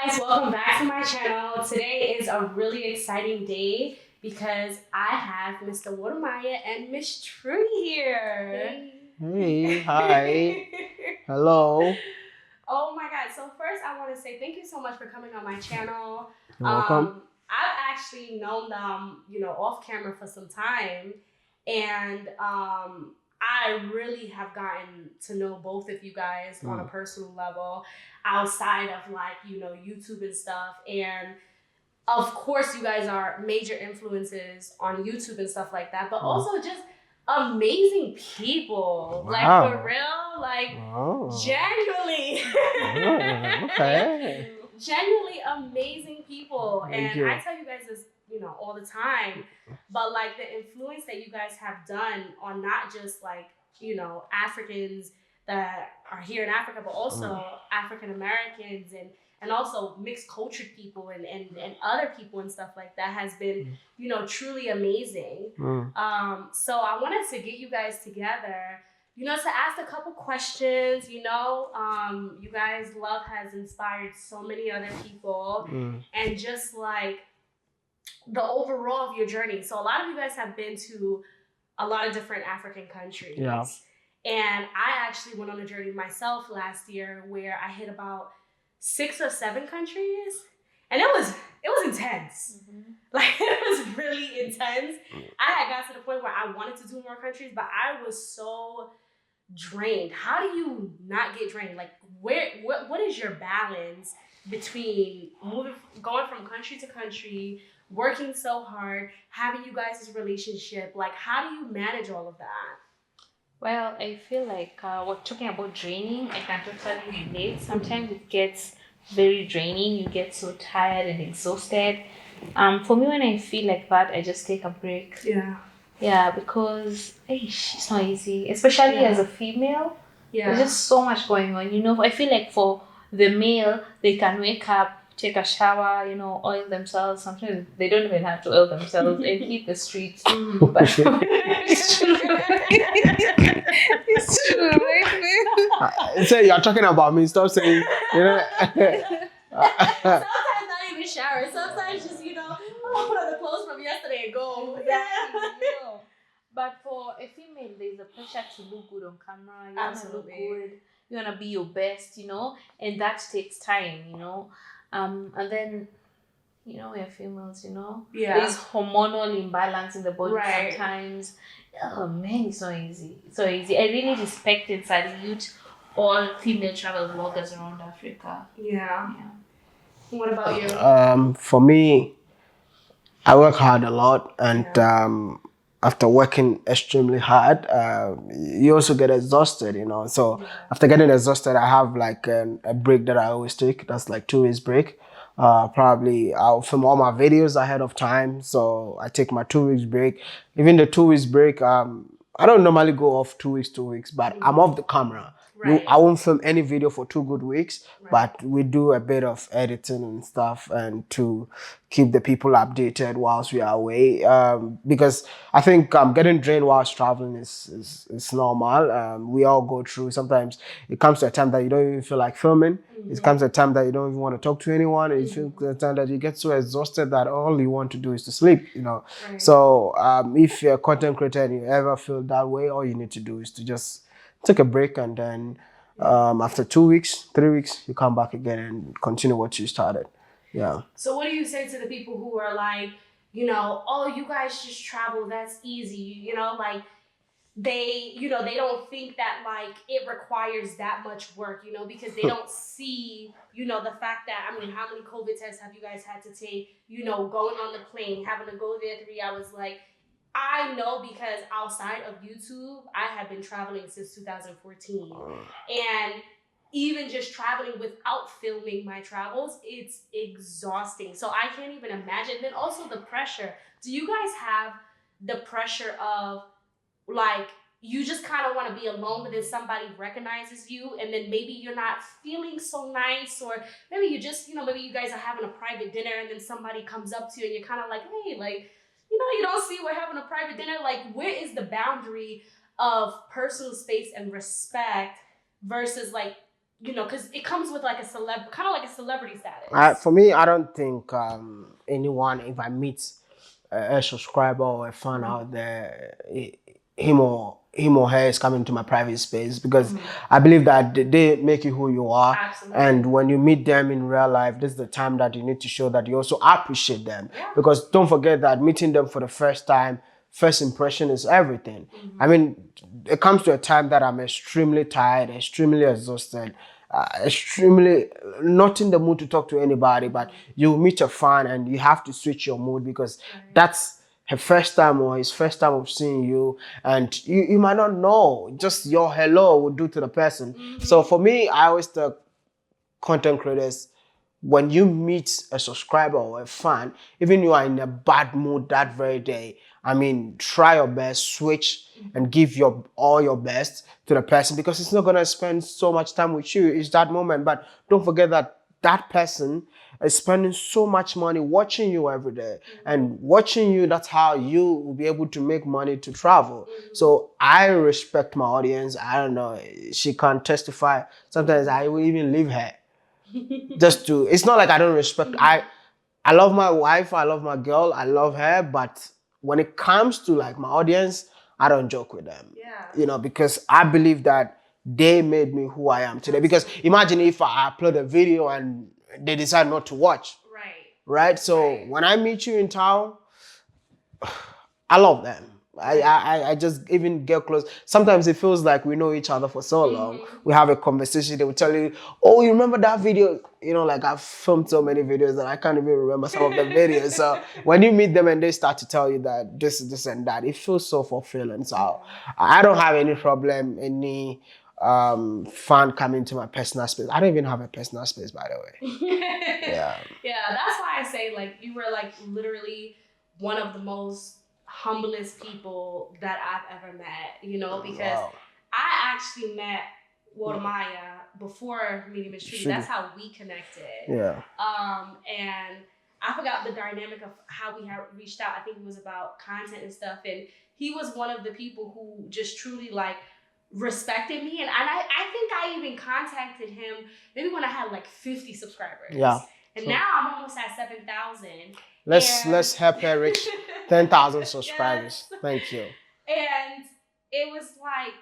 guys, welcome back to my channel. Today is a really exciting day because I have Mr. Wode and Miss Trudy here. Hey, hi, hello. Oh my god, so first I want to say thank you so much for coming on my channel. You're welcome. I've actually known them, off camera for some time, and I really have gotten to know both of you guys on a personal level outside of YouTube and stuff. And of course, you guys are major influences on YouTube and stuff like that, but also just amazing people. Wow. Like, for real, like, genuinely. Okay. Genuinely amazing people. Thank And you. I tell you guys this, all the time, but like the influence that you guys have done on not just like, Africans that are here in Africa, but also African Americans and also mixed cultured people and other people and stuff like that has been, truly amazing. So I wanted to get you guys together, to ask a couple questions. You guys' love has inspired so many other people, and just like the overall of your journey. So a lot of you guys have been to a lot of different African countries. Yeah. And I actually went on a journey myself last year where I hit about 6 or 7 countries, and it was intense. Like, it was really intense. I had got to the point where I wanted to do more countries, but I was so drained. How do you not get drained? Like, what is your balance between going from country to country, working so hard, having you guys' relationship? Like, how do you manage all of that? Well, I feel like we're talking about draining. I can totally relate. Sometimes it gets very draining. You get so tired and exhausted. For me, when I feel like that, I just take a break. Yeah. Yeah, because it's not easy, especially as a female. Yeah. There's just so much going on. I feel like for the male, they can wake up, take a shower, oil themselves. Sometimes they don't even have to oil themselves and hit the streets. But it's true. It's true, right? So you're talking about me. Stop saying. Sometimes not even shower. Sometimes just I'll put on the clothes from yesterday and go. Exactly. But for a female, there's a pressure to look good on camera. You want to look good. You want to be your best, and that takes time, and then, we're females, there's hormonal imbalance in the body sometimes. Oh man, it's not easy. It's not easy. I really respect and salute all female travel bloggers around Africa. Yeah. What about you? For me, I work hard a lot, and after working extremely hard, you also get exhausted, So after getting exhausted, I have like a break that I always take. That's like 2 weeks break. Probably I'll film all my videos ahead of time, so I take my 2 weeks break. Even the 2 weeks break, I don't normally go off 2 weeks, but I'm off the camera. I won't film any video for 2 good weeks, but we do a bit of editing and stuff, and to keep the people updated whilst we are away. Because I think getting drained whilst traveling is normal. We all go through. Sometimes it comes to a time that you don't even feel like filming. It comes to a time that you don't even want to talk to anyone. It comes to a time that you get so exhausted that all you want to do is to sleep. So if you're a content creator and you ever feel that way, all you need to do is to just take a break, and then after 2 weeks, 3 weeks, you come back again and continue what you started. Yeah. So what do you say to the people who are like, oh, you guys just travel, that's easy, like they don't think that like it requires that much work, because they don't see, the fact that, I mean, how many COVID tests have you guys had to take, going on the plane, having to go there 3 hours, like, I know because outside of YouTube, I have been traveling since 2014. And even just traveling without filming my travels, it's exhausting. So I can't even imagine. Then also the pressure. Do you guys have the pressure of like, you just kind of want to be alone, but then somebody recognizes you, and then maybe you're not feeling so nice, or maybe you just, maybe you guys are having a private dinner and then somebody comes up to you and you're kind of like, hey, like, you don't see we're having a private dinner. Like, where is the boundary of personal space and respect versus like you know, because it comes with like kind of like a celebrity status. For me, I don't think anyone, if I meet a subscriber or a fan out there, him or her is coming to my private space, because I believe that they make you who you are. Absolutely. And when you meet them in real life, this is the time that you need to show that you also appreciate them. Yeah. Because don't forget that meeting them for the first time, first impression is everything. I mean, it comes to a time that I'm extremely tired, extremely exhausted, extremely not in the mood to talk to anybody, but you meet a fan and you have to switch your mood, because that's her first time or his first time of seeing you, and you might not know, just your hello will do to the person. So for me, I always tell content creators, when you meet a subscriber or a fan, even you are in a bad mood that very day, I mean, try your best, switch and give all your best to the person, because it's not going to spend so much time with you. It's that moment. But don't forget that that person is spending so much money watching you every day. And watching you, that's how you will be able to make money to travel. So I respect my audience. I don't know, she can't testify. Sometimes I will even leave her just to, it's not like I don't respect. I love my wife, I love my girl, I love her, but when it comes to like my audience, I don't joke with them. Yeah. You know, because I believe that they made me who I am today. Because imagine if I upload a video and they decide not to watch. Right? So when I meet you in town, I love them. I just even get close. Sometimes it feels like we know each other for so long. We have a conversation. They will tell you, "Oh, you remember that video?" You know, like I've filmed so many videos that I can't even remember some of the videos. So when you meet them and they start to tell you that this and that, it feels so fulfilling. So I don't have any problem, any fan coming to my personal space. I don't even have a personal space, by the way. Yeah. Yeah, that's why I say like you were like literally one of the most humblest people that I've ever met, you know, because I actually met Wode before meeting Miss Trudy. That's how we connected. Yeah. And I forgot the dynamic of how we had reached out. I think it was about content and stuff. And he was one of the people who just truly like respected me. And I think I even contacted him maybe when I had like 50 subscribers. Yeah. And now I'm almost at 7,000. Let's help her reach 10,000 subscribers. Yes. Thank you. And it was like,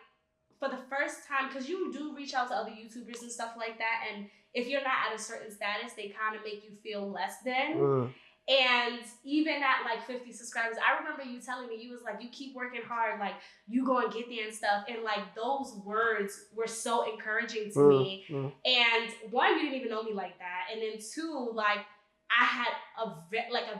for the first time, because you do reach out to other YouTubers and stuff like that, and if you're not at a certain status, they kind of make you feel less than. And even at like 50 subscribers, I remember you telling me, you was like, you keep working hard, like you go and get there and stuff. And like those words were so encouraging to me. And one, you didn't even know me like that. And then two, like I had a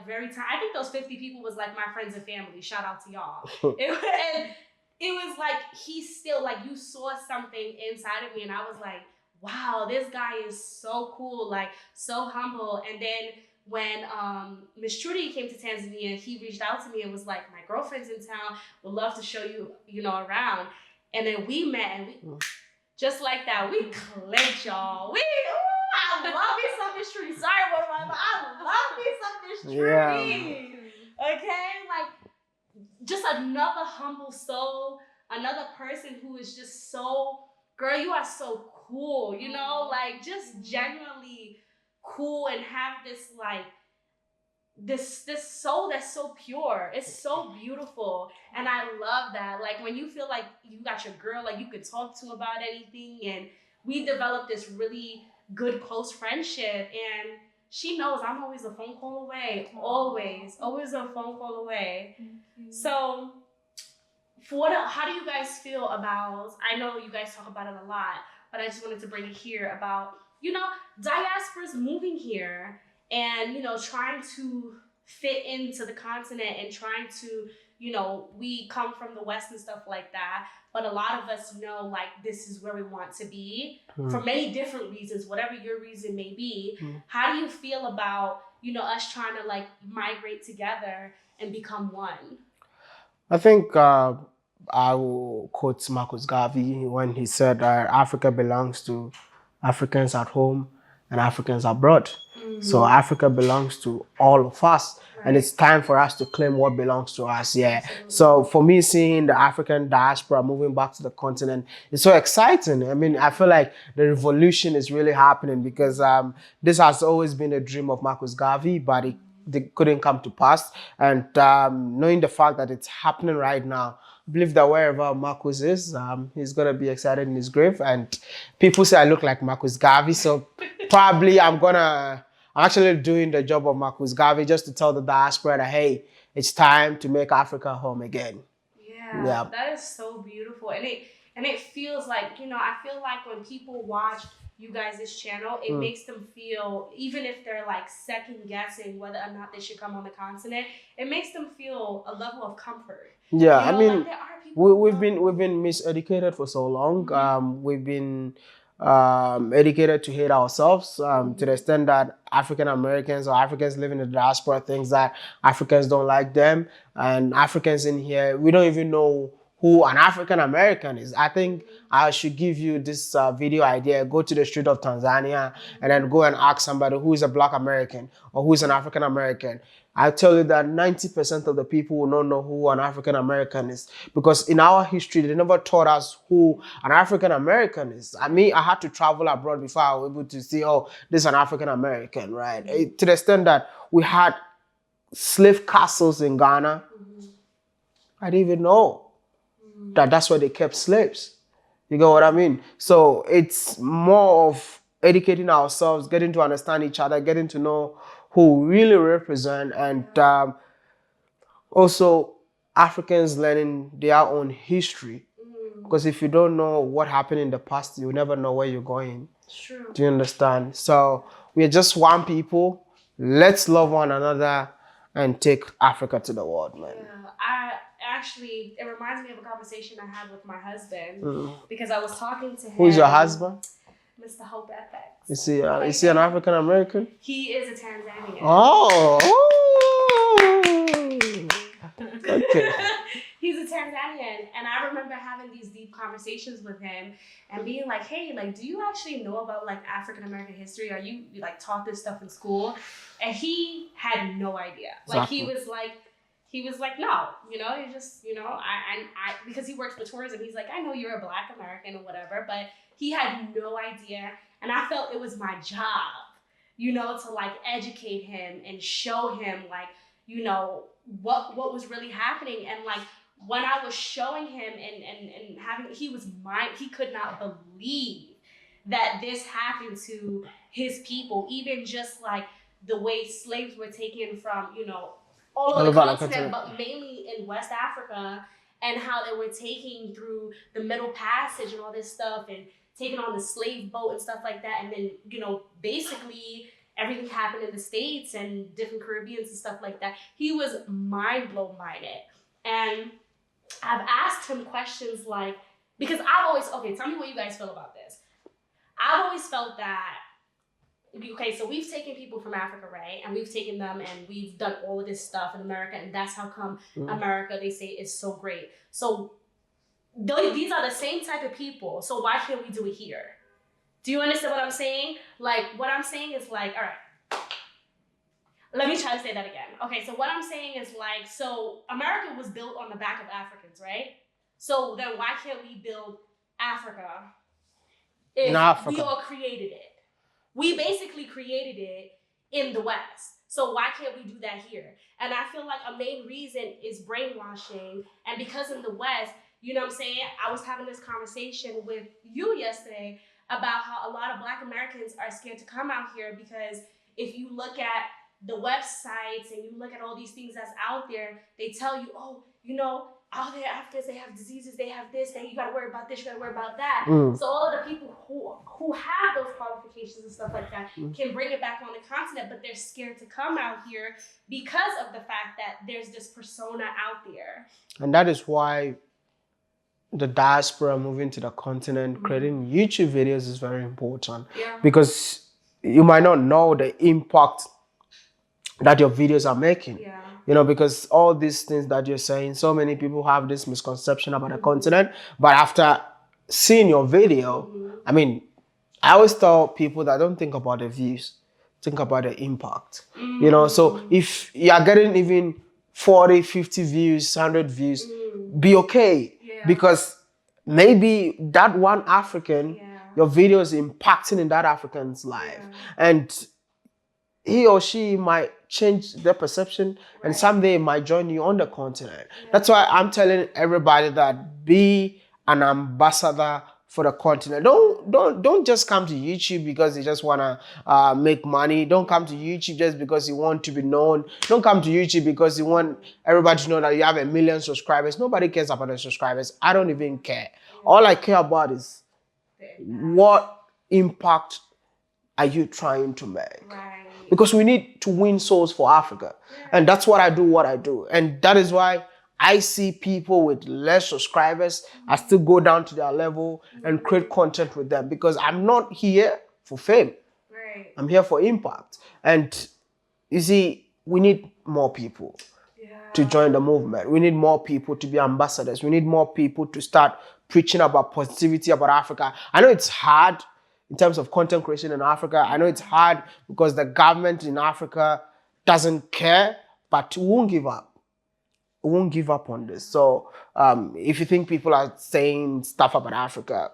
very time. I think those 50 people was like my friends and family. Shout out to y'all. And it was like, he's still like, you saw something inside of me. And I was like, wow, this guy is so cool, like so humble. And then when Miss Trudy came to Tanzania, he reached out to me and was like, my girlfriend's in town, would love to show you, you know, around. And then we met and we, just like that, we clicked, y'all. I love me some Miss Trudy. Sorry, I love me some Miss Trudy. Yeah. Okay? Like, just another humble soul, another person who is just so, girl, you are so cool, you know? Like, just genuinely cool and have this like this soul that's so pure. It's so beautiful, and I love that. Like when you feel like you got your girl, like you could talk to about anything, and we developed this really good close friendship. And she knows I'm always a phone call away, always a phone call away. So how do you guys feel about, I know you guys talk about it a lot, but I just wanted to bring it here about, you know, diasporas moving here and, you know, trying to fit into the continent and trying to, you know, we come from the West and stuff like that, but a lot of us know like this is where we want to be for many different reasons, whatever your reason may be. How do you feel about, you know, us trying to like migrate together and become one? I think I will quote Marcus Garvey when he said Africa belongs to Africans at home and Africans abroad. So Africa belongs to all of us. And it's time for us to claim what belongs to us. Yeah. So for me, seeing the African diaspora moving back to the continent is so exciting. I mean, I feel like the revolution is really happening because this has always been a dream of Marcus Garvey, but they couldn't come to pass. And knowing the fact that it's happening right now, I believe that wherever Marcus is, he's gonna be excited in his grave. And people say I look like Marcus Garvey, so probably I'm actually doing the job of Marcus Garvey just to tell the diaspora that, hey, it's time to make Africa home again. Yeah, that is so beautiful. And it feels like, I feel like when people watch you guys' channel, it makes them feel, even if they're like second guessing whether or not they should come on the continent, it makes them feel a level of comfort. Yeah, I mean, like there are people we've been miseducated for so long. We've been educated to hate ourselves to the extent that African Americans or Africans living in the diaspora thinks that Africans don't like them, and Africans in here, we don't even know who an African American is. I think I should give you this video idea. Go to the street of Tanzania and then go and ask somebody who is a Black American or who is an African American. I tell you that 90% of the people will not know who an African American is, because in our history, they never taught us who an African American is. I mean, I had to travel abroad before I was able to see, oh, this is an African American, right? To the extent that we had slave castles in Ghana. I didn't even know that that's where they kept slaves. You get what I mean? So it's more of educating ourselves, getting to understand each other, getting to know who we really represent, and also Africans learning their own history. Because if you don't know what happened in the past, you'll never know where you're going. True. Do you understand? So we're just one people. Let's love one another and take Africa to the world, man. It reminds me of a conversation I had with my husband because I was talking to him. Who's your husband? Mr. Hope FX. Is he an African American? He is a Tanzanian. Oh. Okay. He's a Tanzanian, and I remember having these deep conversations with him and being like, hey, like, do you actually know about like African American history? Are you like taught this stuff in school? And he had no idea. Like he was like, no, you just, I because he works with tourism, he's like, I know you're a Black American or whatever, but he had no idea. And I felt it was my job, to like educate him and show him like, what was really happening. And like when I was showing him and having, he could not believe that this happened to his people, even just like the way slaves were taken from, all over the continent, but mainly in West Africa, and how they were taking through the Middle Passage and all this stuff, and taking on the slave boat and stuff like that. And then, basically everything happened in the States and different Caribbeans and stuff like that. He was mind blown by it. And I've asked him questions like, because tell me what you guys feel about this. I've always felt that, okay, so we've taken people from Africa, right? And we've taken them and we've done all of this stuff in America, and that's how come America, they say, is so great. So these are the same type of people, so why can't we do it here? Do you understand what I'm saying? Like, what I'm saying is like, all right, let me try to say that again. Okay, so what I'm saying is like, so America was built on the back of Africans, right? So then why can't we build Africa if we all created it? We basically created it in the West. So why can't we do that here? And I feel like a main reason is brainwashing. And because in the West, you know what I'm saying? I was having this conversation with you yesterday about how a lot of Black Americans are scared to come out here, because if you look at the websites and you look at all these things that's out there, they tell you, oh, all their Africans, they have diseases, they have this, you gotta worry about this, you gotta worry about that. So all of the people who have those qualifications and stuff like that can bring it back on the continent, but they're scared to come out here because of the fact that there's this persona out there. And that is why the diaspora moving to the continent, creating YouTube videos is very important. Yeah. Because you might not know the impact that your videos are making. Yeah. Because all these things that you're saying, so many people have this misconception about the continent, but after seeing your video, I mean, I always tell people that don't think about the views. think about the impact. You know, so if you are getting even 40, 50 views, 100 views, be okay. Because maybe that one African, your video is impacting in that African's life. And he or she might change their perception and someday might join you on the continent. That's why I'm telling everybody that be an ambassador for the continent. Don't just come to YouTube because you just wanna make money. Don't come to YouTube just because you want to be known. Don't come to YouTube because you want everybody to know that you have 1 million subscribers. Nobody cares about the subscribers. I don't even care. All I care about is what impact are you trying to make? Because we need to win souls for Africa. And that's what I do. And that is why I see people with less subscribers. I still go down to their level and create content with them because I'm not here for fame. I'm here for impact. And you see, we need more people to join the movement. We need more people to be ambassadors. We need more people to start preaching about positivity about Africa. I know it's hard in terms of content creation in Africa. I know it's hard because the government in Africa doesn't care, but we won't give up. We won't give up on this. So if you think people are saying stuff about Africa,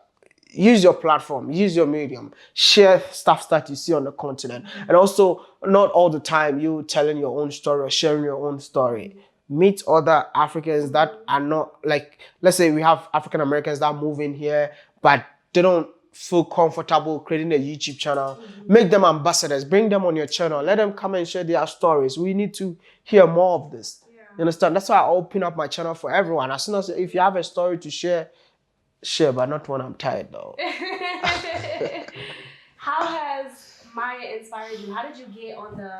use your platform, use your medium, share stuff that you see on the continent. And also, not all the time you telling your own story or sharing your own story. Meet other Africans that are not, like, let's say we have African Americans that move in here, but they don't feel comfortable creating a YouTube channel. Make them ambassadors. Bring them on your channel. Let them come and share their stories. We need to hear more of this. You understand? That's why I open up my channel for everyone. As soon as if you have a story to share, but not when I'm tired though. How has Maya inspired you? How did you get on the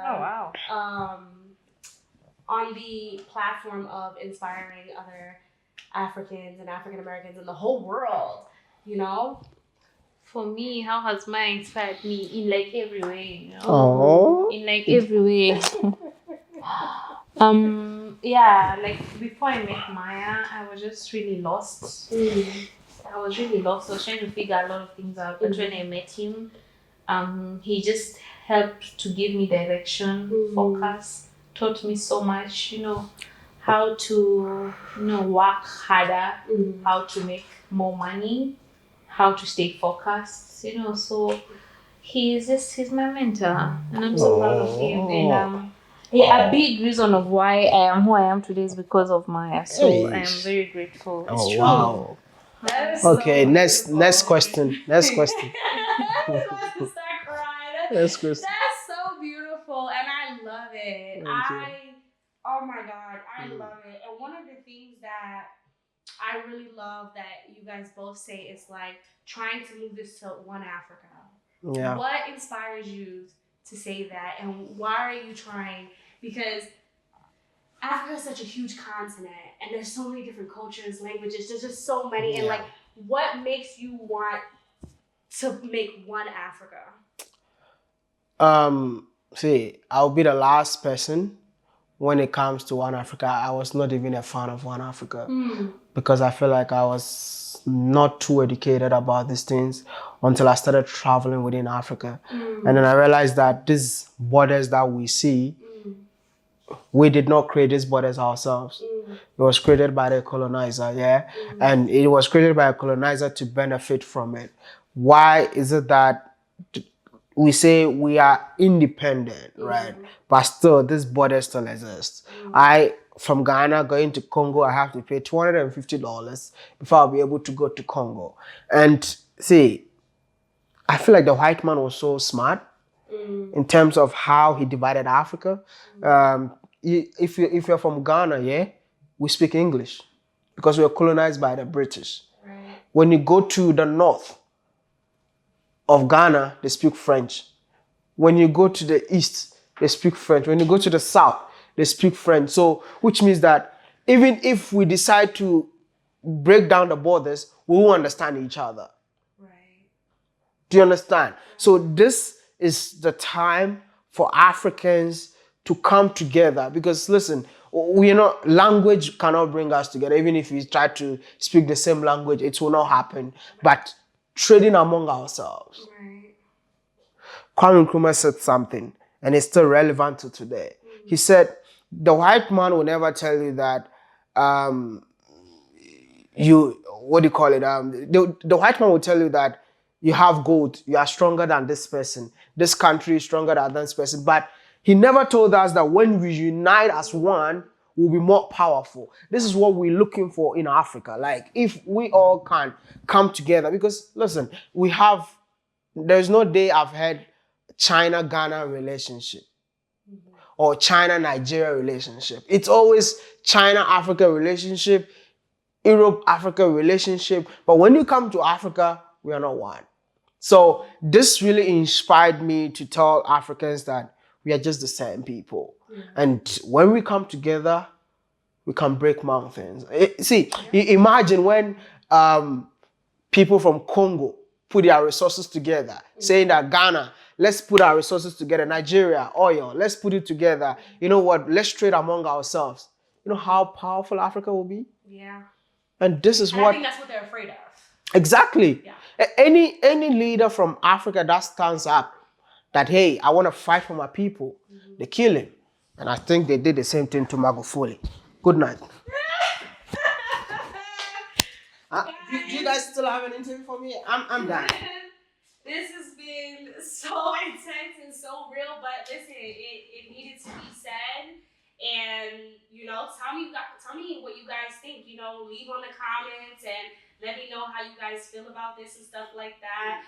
on the platform of inspiring other Africans and African Americans in the whole world? You know? For me, how has Maya inspired me in like every way, you know? In like every way. Like before I met Maya, I was just really lost. I was really lost. I was trying to figure a lot of things out. But when I met him, he just helped to give me direction, focus, taught me so much, you know, how to, you know, work harder, how to make more money, how to stay focused, you know. So he's my mentor, and I'm so proud of him. And a big reason of why I am who I am today is because of Maya. So I am very grateful. It's true. Wow. Okay, so next question. Next question. Start crying. Next question. That's so beautiful, and I love it. Oh my God, I love it. And one of the things that I really love that you guys both say is like trying to move this to one Africa. Yeah. What inspires you to say that, and why are you trying? Because Africa is such a huge continent, and there's so many different cultures, languages. There's just so many, and like, what makes you want to make one Africa? See, I'll be the last person when it comes to One Africa. I was not even a fan of One Africa because I feel like I was not too educated about these things until I started traveling within Africa. And then I realized that these borders that we see, we did not create these borders ourselves. It was created by the colonizer, and it was created by a colonizer to benefit from it. Why is it that we say we are independent, right? But still, this border still exists. From Ghana going to Congo, I have to pay $250 before I'll be able to go to Congo. And see, I feel like the white man was so smart in terms of how he divided Africa. If you're from Ghana, we speak English because we were colonized by the British. Right. When you go to the north of Ghana, they speak French. When you go to the east, they speak French. When you go to the south, they speak French. So, which means that even if we decide to break down the borders, we will understand each other. Right. Do you understand? So this is the time for Africans to come together because listen, language cannot bring us together. Even if we try to speak the same language, it will not happen. But trading among ourselves. Right. Kwame Nkrumah said something. and it's still relevant to today. He said, the white man will never tell you that you, what do you call it? The white man will tell you that you have gold, you are stronger than this person, this country is stronger than this person. But he never told us that when we unite as one, we'll be more powerful. This is what we're looking for in Africa. Like, if we all can come together, because listen, there's no day I've had China-Ghana relationship or China-Nigeria relationship. It's always China-Africa relationship, Europe-Africa relationship. But when you come to Africa, we are not one. So this really inspired me to tell Africans that we are just the same people. And when we come together, we can break mountains. Imagine when people from Congo put their resources together, saying that Ghana, let's put our resources together. Nigeria, oil, let's put it together. You know what? Let's trade among ourselves. You know how powerful Africa will be? Yeah. And this is what I think that's what they're afraid of. Exactly. Yeah. Any leader from Africa that stands up that, hey, I want to fight for my people, they kill him. And I think they did the same thing to Magufuli. Good night. Do you guys still have an interview for me? I'm done. This has been so intense and so real, but listen, it needed to be said. And tell me what you guys think. Leave on the comments and let me know how you guys feel about this and stuff like that.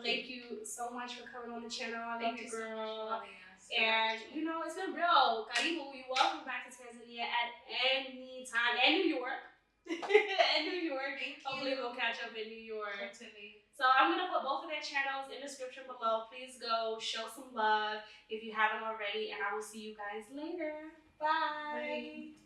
Thank you so much for coming on the channel. I love you, girl. And it's been real. Karibu, you're welcome back to Tanzania at any time, and New York. In New York. Hopefully we'll catch up in New York. Totally. So I'm going to put both of their channels in the description below. Please go show some love if you haven't already. And I will see you guys later. Bye. Bye.